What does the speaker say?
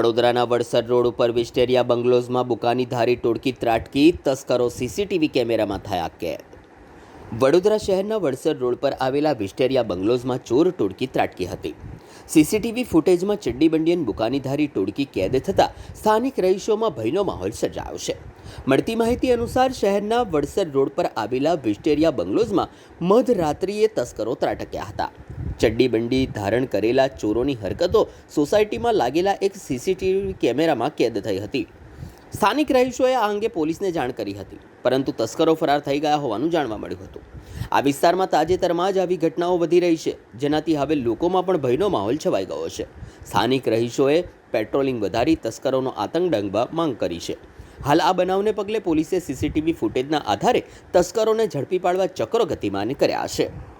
વડોદરાના વડસર રોડ ઉપર વિસ્ટેરિયા બંગલોઝમાં બુકાની ધારી ટોળકી ત્રાટકી, તસ્કરો સીસીટીવી કેમેરામાં થયા કેદ। વડોદરા શહેરના વડસર રોડ પર આવેલા વિસ્ટેરિયા બંગલોઝમાં ચોર ટોળકી ત્રાટકી હતી। સીસીટીવી ફૂટેજમાં ચડ્ડી બંડિયન બુકાનીધારી ટોળકી કેદ થતાં સ્થાનિક રહીશોમાં ભયનો માહોલ સર્જાયો છે। મળતી માહિતી અનુસાર શહેરના વડસર રોડ પર આવેલા વિસ્ટેરિયા બંગલોઝમાં મધરાત્રિએ તસ્કરો ત્રાટક્યા હતા। ચડ્ડી બંડી ધારણ કરેલા ચોરોની હરકતો સોસાયટીમાં લાગેલા એક સીસીટીવી કેમેરામાં કેદ થઈ હતી। સ્થાનિક રહીશોએ આ અંગે પોલીસને જાણ કરી હતી, પરંતુ તસ્કરો ફરાર થઈ ગયા હોવાનું જાણવા મળ્યું હતું। આ વિસ્તારમાં તાજેતરમાં જ આવી ઘટનાઓ વધી રહી છે, જેનાથી હવે લોકોમાં પણ ભયનો માહોલ છવાઈ ગયો છે। સ્થાનિક રહીશોએ પેટ્રોલિંગ વધારી તસ્કરોનો આતંક ડંગવા માંગ કરી છે। હાલ આ બનાવને પગલે પોલીસે સીસીટીવી ફૂટેજના આધારે તસ્કરોને ઝડપી પાડવા ચક્રો ગતિમાન કર્યા છે।